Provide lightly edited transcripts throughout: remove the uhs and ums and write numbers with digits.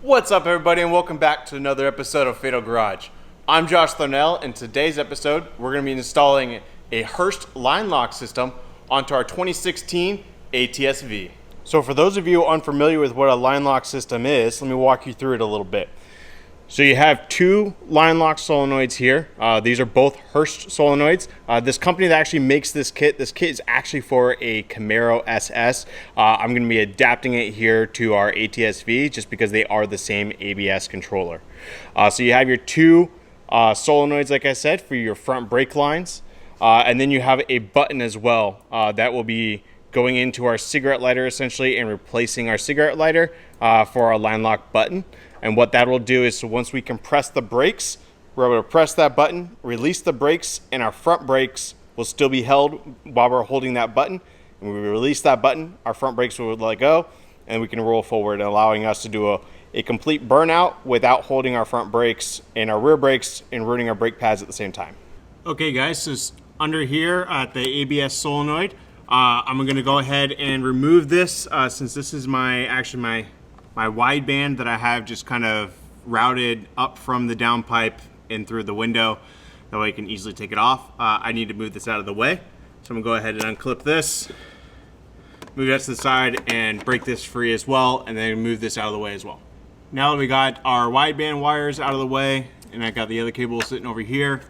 What's up, everybody, and welcome back to another episode of Fatal Garage. I'm Josh Thornell, and today's episode, we're going to be installing a Hurst line lock system onto our 2016 ATS-V. So for those of you unfamiliar with what a line lock system is, let me walk you through it a little bit. So you have two line lock solenoids here. These are both Hurst solenoids. This company that actually makes this kit is actually for a Camaro SS. I'm going to be adapting it here to our ATS-V just because they are the same ABS controller. So you have your two solenoids, like I said, for your front brake lines. And then you have a button as well that will be going into our cigarette lighter essentially and replacing our cigarette lighter for our line lock button. And what that will do is, so once we compress the brakes, we're able to press that button, release the brakes, and our front brakes will still be held while we're holding that button. And when we release that button, our front brakes will let go, and we can roll forward, allowing us to do a complete burnout without holding our front brakes and our rear brakes and ruining our brake pads at the same time. Okay, guys, so under here at the ABS solenoid, I'm going to go ahead and remove this since this is my wideband that I have just kind of routed up from the downpipe and through the window. That way I can easily take it off. I need to move this out of the way. So I'm gonna go ahead and unclip this, move that to the side and break this free as well, and then move this out of the way as well. Now that we got our wideband wires out of the way and I got the other cable sitting over here,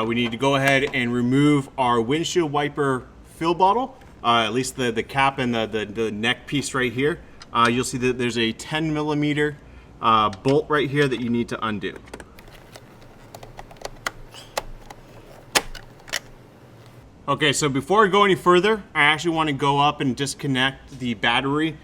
we need to go ahead and remove our windshield wiper fill bottle, at least the cap and the neck piece right here. You'll see that there's a 10 millimeter bolt right here that you need to undo. Okay, so before I go any further, I actually want to go up and disconnect the battery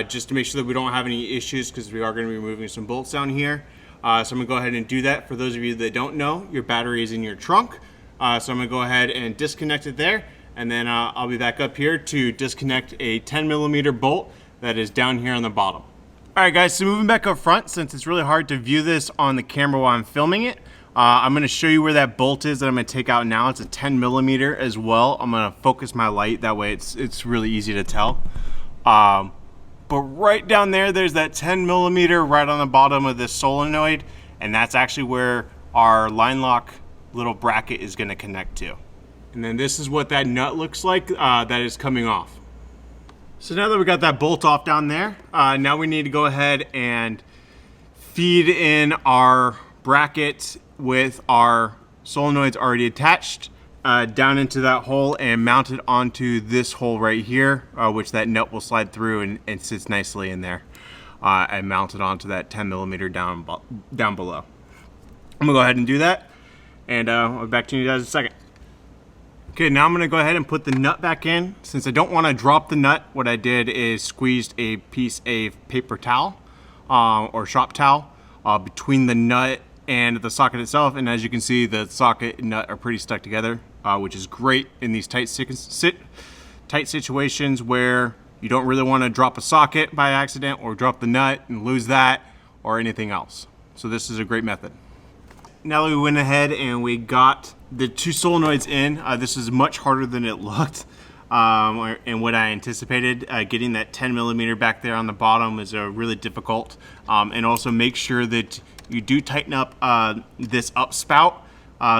just to make sure that we don't have any issues, because we are going to be removing some bolts down here. So I'm going to go ahead and do that. For those of you that don't know, your battery is in your trunk. So I'm going to go ahead and disconnect it there, and then I'll be back up here to disconnect a 10 millimeter bolt that is down here on the bottom. All right, guys, so moving back up front, since it's really hard to view this on the camera while I'm filming it, I'm gonna show you where that bolt is that I'm gonna take out now. It's a 10 millimeter as well. I'm gonna focus my light, that way it's really easy to tell. But right down there, there's that 10 millimeter right on the bottom of this solenoid, and that's actually where our line lock little bracket is gonna connect to. And then this is what that nut looks like that is coming off. So now that we got that bolt off down there, now we need to go ahead and feed in our bracket with our solenoids already attached down into that hole and mount it onto this hole right here, which that nut will slide through and sits nicely in there, and mount it onto that 10 millimeter down below. I'm gonna go ahead and do that, and I'll be back to you guys in a second. Okay, now I'm gonna go ahead and put the nut back in. Since I don't wanna drop the nut, what I did is squeezed a piece of paper towel or shop towel between the nut and the socket itself. And as you can see, the socket and nut are pretty stuck together, which is great in these tight situations where you don't really wanna drop a socket by accident or drop the nut and lose that or anything else. So this is a great method. Now that we went ahead and we got the two solenoids in, this is much harder than it looked and what I anticipated. Getting that 10 millimeter back there on the bottom is really difficult. And also make sure that you do tighten up this up spout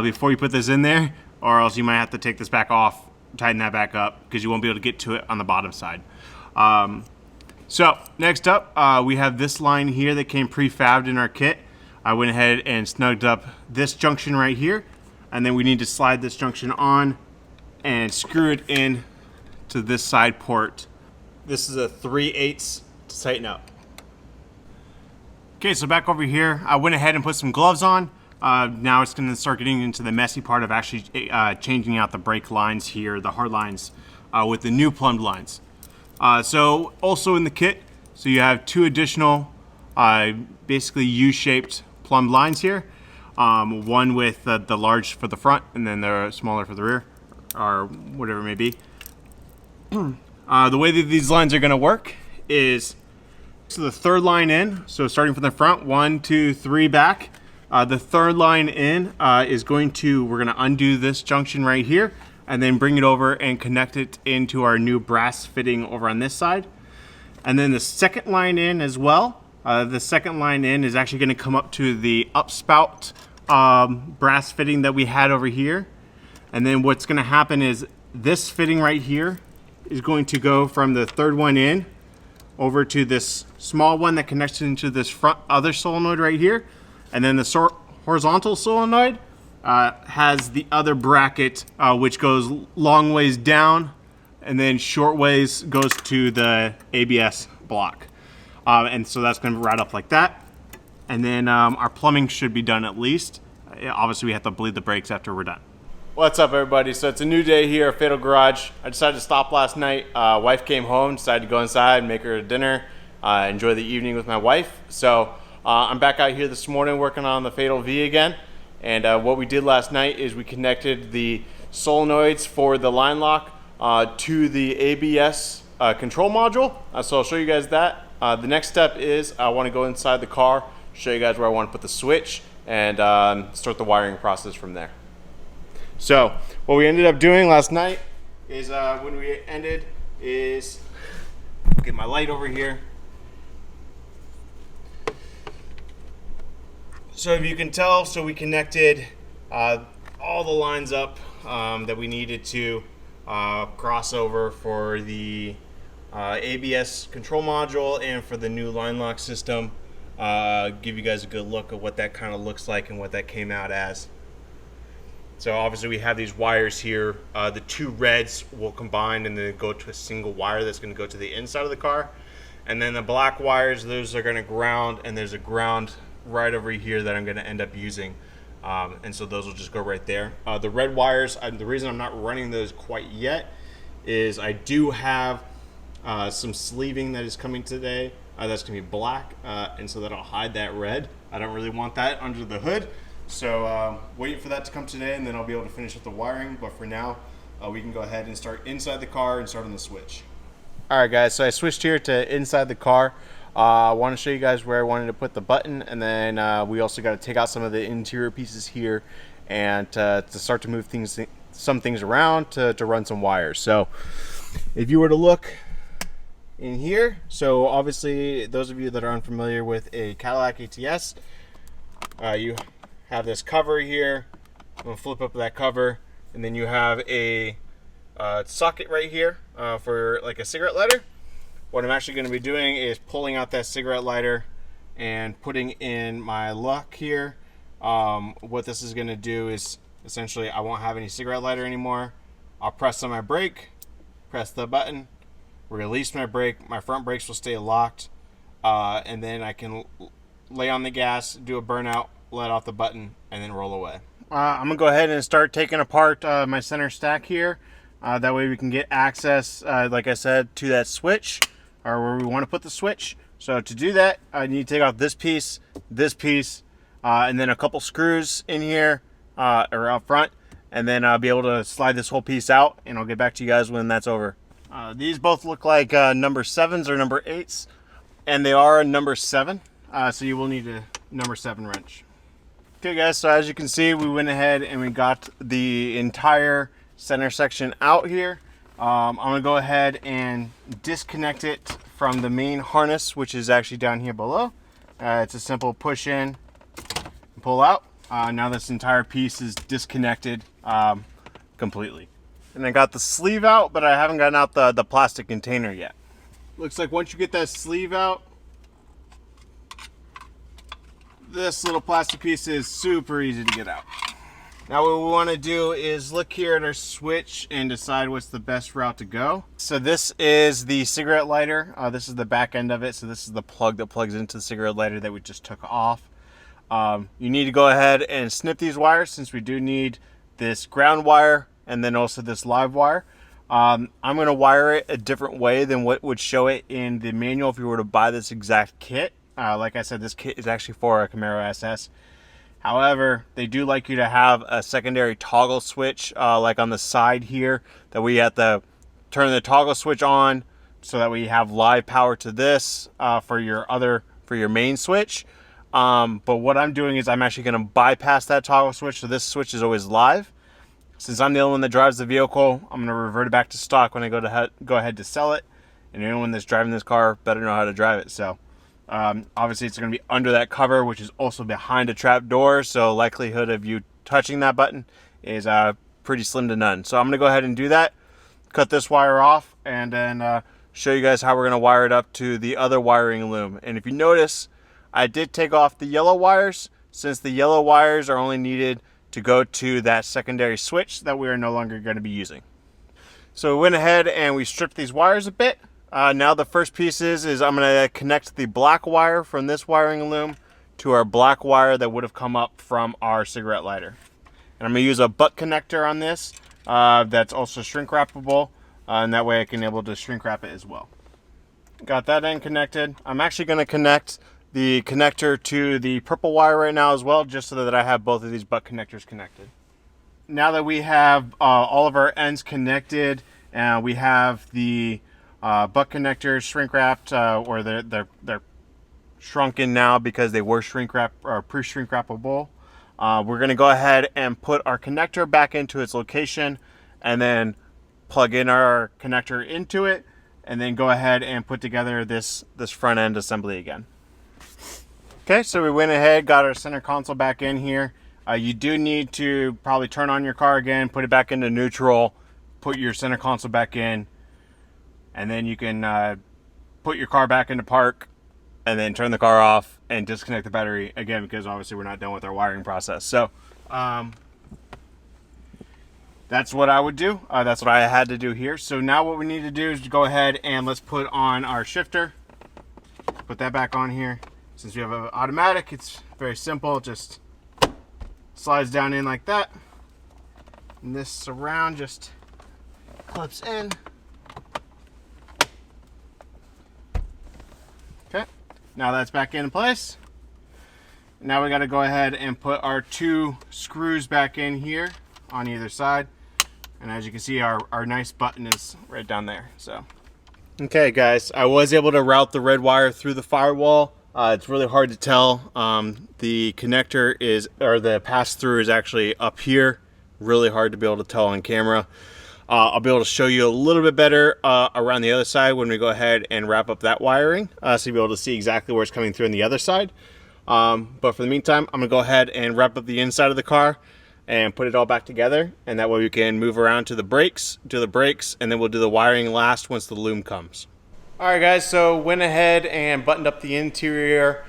before you put this in there, or else you might have to take this back off, tighten that back up, because you won't be able to get to it on the bottom side. So next up, we have this line here that came prefabbed in our kit. I went ahead and snugged up this junction right here, and then we need to slide this junction on and screw it in to this side port. This is a 3/8 to tighten up. Okay, so back over here, I went ahead and put some gloves on. Now it's gonna start getting into the messy part of actually changing out the brake lines here, the hard lines, with the new plumbed lines. So also in the kit, so you have two additional basically U-shaped plumbed lines here. One with the large for the front and then the smaller for the rear, or whatever it may be. The way that these lines are going to work is, so the third line in, so starting from the front, 1, 2, 3 back. The third line in is we're going to undo this junction right here and then bring it over and connect it into our new brass fitting over on this side. And then the second line in as well, The second line in is actually going to come up to the upspout brass fitting that we had over here. And then what's going to happen is this fitting right here is going to go from the third one in over to this small one that connects into this front other solenoid right here. And then the horizontal solenoid has the other bracket, which goes long ways down and then short ways goes to the ABS block. And so that's going to ride up like that. And then our plumbing should be done at least. Obviously, we have to bleed the brakes after we're done. What's up, everybody? So it's a new day here at Fatal Garage. I decided to stop last night. Wife came home, decided to go inside and make her dinner, enjoy the evening with my wife. So I'm back out here this morning working on the Fatal V again. And what we did last night is we connected the solenoids for the line lock to the ABS control module. So I'll show you guys that. The next step is I want to go inside the car, show you guys where I want to put the switch, and start the wiring process from there. So what we ended up doing last night is when we ended is get my light over here. So if you can tell, so we connected all the lines up that we needed to cross over for the ABS control module and for the new line lock system. Give you guys a good look at what that kind of looks like and what that came out as. So obviously we have these wires here. The two reds will combine and then go to a single wire that's going to go to the inside of the car. And then the black wires, those are going to ground, and there's a ground right over here that I'm going to end up using. And so those will just go right there. The red wires, the reason I'm not running those quite yet is I do have some sleeving that is coming today. That's going to be black, and so that'll hide that red. I don't really want that under the hood. So waiting for that to come today, and then I'll be able to finish up the wiring. But for now, we can go ahead and start inside the car and start on the switch. All right, guys, so I switched here to inside the car. I want to show you guys where I wanted to put the button, and then we also got to take out some of the interior pieces here and to start to move some things around to run some wires. So if you were to look in here, so obviously those of you that are unfamiliar with a Cadillac ATS, you have this cover here. I'm gonna flip up that cover, and then you have a socket right here for like a cigarette lighter. What I'm actually going to be doing is pulling out that cigarette lighter and putting in my lock here. What this is going to do is essentially I won't have any cigarette lighter anymore. I'll press on my brake, press the button, release my brake. My front brakes will stay locked, and then I can lay on the gas, do a burnout, let off the button, and then roll away. I'm going to go ahead and start taking apart my center stack here. That way we can get access, like I said, to that switch, or where we want to put the switch. So to do that, I need to take off this piece, and then a couple screws in here, or up front, and then I'll be able to slide this whole piece out, and I'll get back to you guys when that's over. These both look like number 7s or number 8s, and they are number 7, so you will need a number 7 wrench. Okay guys, so as you can see, we went ahead and we got the entire center section out here. I'm going to go ahead and disconnect it from the main harness, which is actually down here below. It's a simple push in and pull out. Now this entire piece is disconnected completely. And I got the sleeve out, but I haven't gotten out the plastic container yet. Looks like once you get that sleeve out, this little plastic piece is super easy to get out. Now what we want to do is look here at our switch and decide what's the best route to go. So this is the cigarette lighter. This is the back end of it. So this is the plug that plugs into the cigarette lighter that we just took off. You need to go ahead and snip these wires, since we do need this ground wire and then also this live wire. I'm going to wire it a different way than what would show it in the manual if you were to buy this exact kit. Like I said, this kit is actually for a Camaro SS. However, they do like you to have a secondary toggle switch, like on the side here, that we have to turn the toggle switch on so that we have live power to this for your main switch. But what I'm doing is I'm actually going to bypass that toggle switch, so this switch is always live. Since I'm the only one that drives the vehicle, I'm going to revert it back to stock when I go ahead to sell it. And anyone that's driving this car better know how to drive it. So Obviously, it's going to be under that cover, which is also behind a trap door, so likelihood of you touching that button is pretty slim to none. So I'm going to go ahead and do that, cut this wire off, and then show you guys how we're going to wire it up to the other wiring loom. And if you notice, I did take off the yellow wires, since the yellow wires are only needed to go to that secondary switch that we are no longer going to be using. So we went ahead and we stripped these wires a bit. Now the first piece is I'm going to connect the black wire from this wiring loom to our black wire that would have come up from our cigarette lighter. And I'm going to use a butt connector on this that's also shrink wrappable, and that way I can able to shrink wrap it as well. Got that end connected. I'm actually going to connect the connector to the purple wire right now as well, just so that I have both of these butt connectors connected. Now that we have all of our ends connected, and we have the butt connectors shrink wrapped, or they're shrunken now because they were shrink wrap or pre-shrink wrappable. We're going to go ahead and put our connector back into its location, and then plug in our connector into it, and then go ahead and put together this front end assembly again. Okay, so we went ahead, got our center console back in here. You do need to probably turn on your car again, put it back into neutral, put your center console back in, and then you can put your car back into park, and then turn the car off and disconnect the battery again, because obviously we're not done with our wiring process. So that's what I would do. That's what I had to do here. So now what we need to do is to go ahead and let's put on our shifter. Put that back on here. Since we have an automatic, it's very simple. It just slides down in like that. And this surround just clips in. Okay, now that's back in place. Now we got to go ahead and put our two screws back in here on either side. And as you can see, our nice button is right down there. So, okay guys, I was able to route the red wire through the firewall. It's really hard to tell. The connector is, or the pass-through is actually up here. Really hard to be able to tell on camera. I'll be able to show you a little bit better around the other side when we go ahead and wrap up that wiring, so you'll be able to see exactly where it's coming through on the other side. But for the meantime, I'm gonna go ahead and wrap up the inside of the car and put it all back together, and that way we can move around to the brakes, do the brakes, and then we'll do the wiring last once the loom comes. All right guys, so went ahead and buttoned up the interior.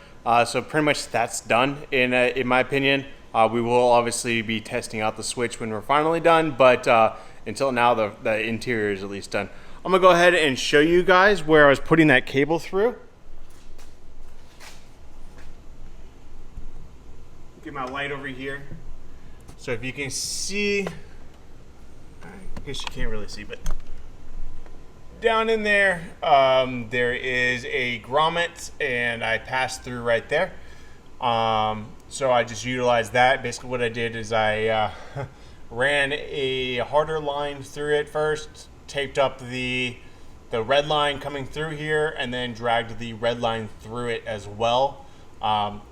So pretty much that's done in my opinion. We will obviously be testing out the switch when we're finally done, but until now the interior is at least done. I'm gonna go ahead and show you guys where I was putting that cable through. Get my light over here. So if you can see, I guess you can't really see, but down in there, there is a grommet, and I passed through right there. So I just utilized that. Basically what I did is I ran a harder line through it first, taped up the red line coming through here, and then dragged the red line through it as well.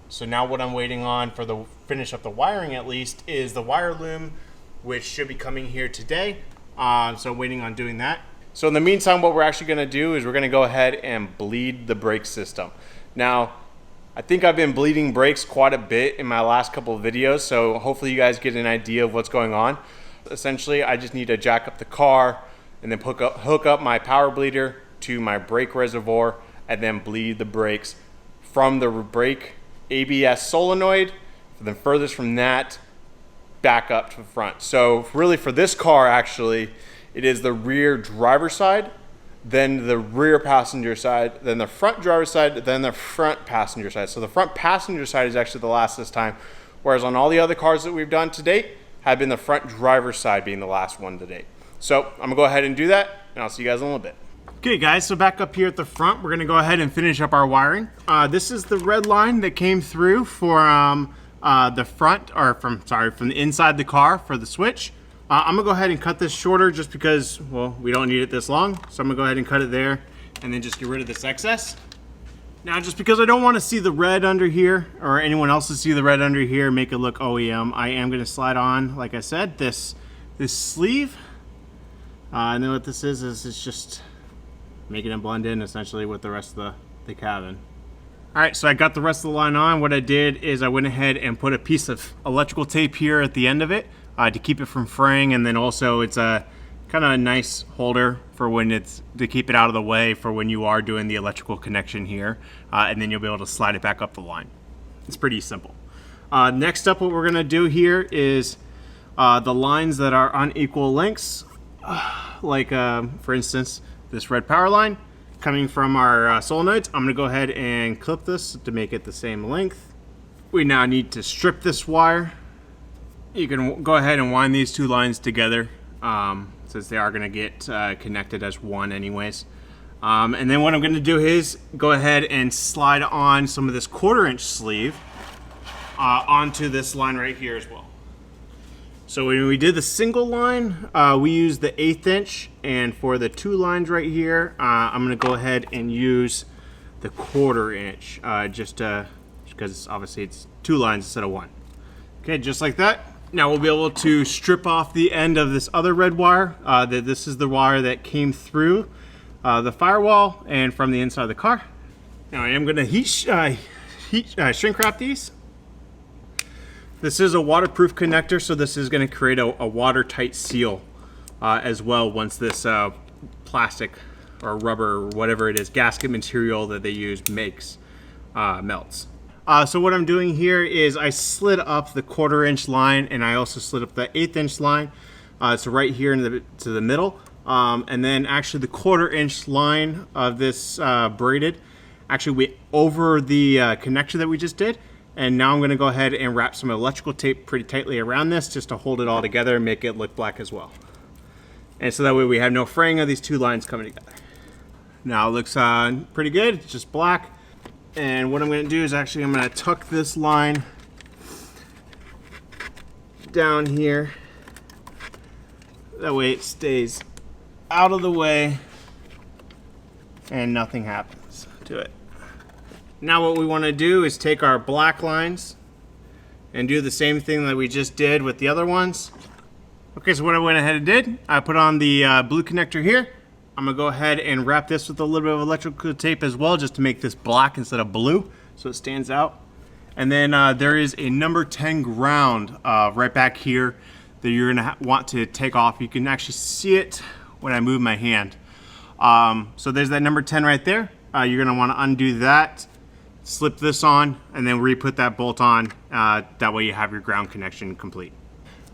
So now what I'm waiting on for the finish up the wiring at least is the wire loom, which should be coming here today. So I'm waiting on doing that. So in the meantime, what we're actually gonna do is we're gonna go ahead and bleed the brake system. Now, I think I've been bleeding brakes quite a bit in my last couple of videos, so hopefully you guys get an idea of what's going on. Essentially, I just need to jack up the car and then hook up my power bleeder to my brake reservoir, and then bleed the brakes from the brake ABS solenoid, and then furthest from that back up to the front. So really for this car, actually, it is the rear driver's side, then the rear passenger side, then the front driver's side, then the front passenger side. So the front passenger side is actually the last this time, whereas on all the other cars that we've done to date have been the front driver's side being the last one to date. So I'm gonna go ahead and do that, and I'll see you guys in a little bit. Okay guys, so back up here at the front, we're gonna go ahead and finish up our wiring. This is the red line that came through for the front, or from the inside the car for the switch. I'm gonna go ahead and cut this shorter just because, well, we don't need it this long. So I'm gonna go ahead and cut it there and then just get rid of this excess. Now, just because I don't wanna see the red under here, or anyone else to see the red under here, make it look OEM, I am gonna slide on, like I said, this sleeve. And then what this is it's just making it blend in essentially with the rest of the cabin. All right, so I got the rest of the line on. What I did is I went ahead and put a piece of electrical tape here at the end of it to keep it from fraying, and then also it's a kind of a nice holder for when it's to keep it out of the way for when you are doing the electrical connection here, and then you'll be able to slide it back up the line. It's pretty simple. Next up, what we're gonna do here is the lines that are on equal lengths, like for instance, this red power line coming from our solenoids. I'm gonna go ahead and clip this to make it the same length. We now need to strip this wire. You can go ahead and wind these two lines together since they are gonna get connected as one anyways. And then what I'm gonna do is go ahead and slide on some of this 1/4" sleeve onto this line right here as well. So when we did the single line, we used the 1/8", and for the two lines right here, I'm gonna go ahead and use the 1/4", just because obviously it's two lines instead of one. Okay, just like that. Now we'll be able to strip off the end of this other red wire. This is the wire that came through the firewall and from the inside of the car. Now I am gonna shrink wrap these. This is a waterproof connector, so this is going to create a watertight seal as well once this plastic or rubber or whatever it is, gasket material that they use melts. So what I'm doing here is I slid up the 1/4" line, and I also slid up the 1/8" line. So right here to the middle. And then actually the 1/4" line of this braided, actually we over the connector that we just did. And now I'm gonna go ahead and wrap some electrical tape pretty tightly around this just to hold it all together and make it look black as well. And so that way we have no fraying of these two lines coming together. Now it looks pretty good, it's just black. And what I'm gonna do is actually I'm gonna tuck this line down here. That way it stays out of the way and nothing happens to it. Now what we want to do is take our black lines and do the same thing that we just did with the other ones. Okay, so what I went ahead and did, I put on the blue connector here. I'm gonna go ahead and wrap this with a little bit of electrical tape as well, just to make this black instead of blue, so it stands out. And then there is a number 10 ground right back here that you're gonna want to take off. You can actually see it when I move my hand. So there's that number 10 right there. You're gonna wanna undo that, slip this on, and then re-put that bolt on. That way you have your ground connection complete.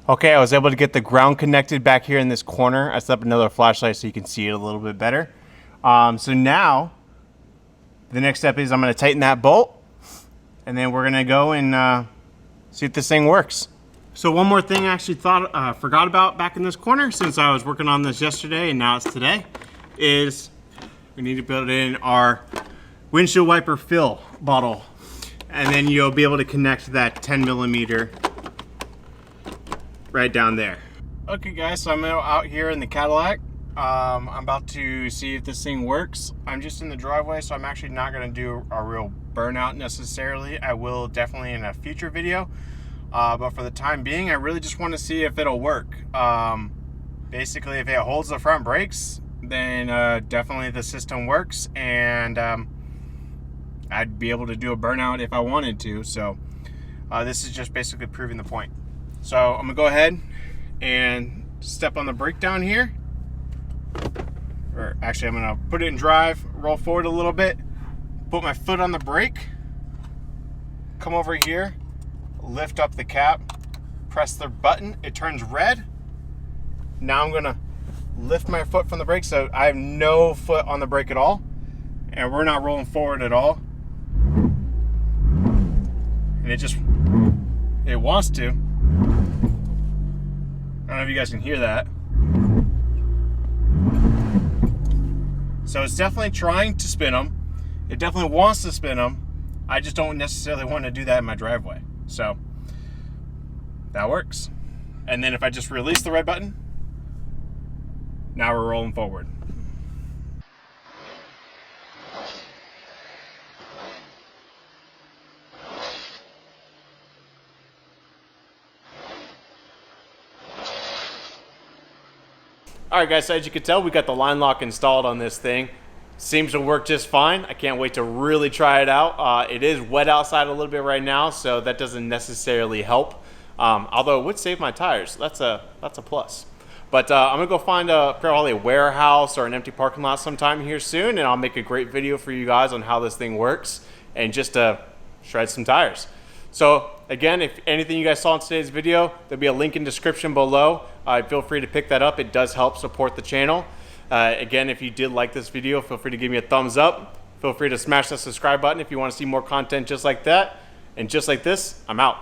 Okay, I was able to get the ground connected back here in this corner. I set up another flashlight so you can see it a little bit better. So now, the next step is I'm gonna tighten that bolt, and then we're gonna go and see if this thing works. So one more thing I actually forgot about back in this corner, since I was working on this yesterday and now it's today, is we need to build in our windshield wiper fill bottle, and then you'll be able to connect that 10mm right down there. Okay guys, so I'm out here in the Cadillac. I'm about to see if this thing works. I'm just in the driveway, so I'm actually not going to do a real burnout necessarily. I will definitely in a future video, but for the time being I really just want to see if it'll work. Basically, if it holds the front brakes, then definitely the system works, and I'd be able to do a burnout if I wanted to. So this is just basically proving the point. So I'm gonna go ahead and step on the brake down here, or actually I'm gonna put it in drive, roll forward a little bit, put my foot on the brake, come over here, lift up the cap, press the button, it turns red. Now I'm gonna lift my foot from the brake, so I have no foot on the brake at all, and we're not rolling forward at all. And it wants to. I don't know if you guys can hear that. So it's definitely trying to spin them. It definitely wants to spin them. I just don't necessarily want to do that in my driveway. So that works. And then if I just release the red button, now we're rolling forward. All right guys, so as you can tell, we got the line lock installed on this thing. Seems to work just fine. I can't wait to really try it out. It is wet outside a little bit right now, so that doesn't necessarily help. Although it would save my tires. That's a plus. But I'm gonna go find probably a warehouse or an empty parking lot sometime here soon, and I'll make a great video for you guys on how this thing works and just shred some tires. So again, if anything you guys saw in today's video, there'll be a link in the description below. Feel free to pick that up. It does help support the channel. Again, if you did like this video, feel free to give me a thumbs up. Feel free to smash that subscribe button if you want to see more content just like that. And just like this, I'm out.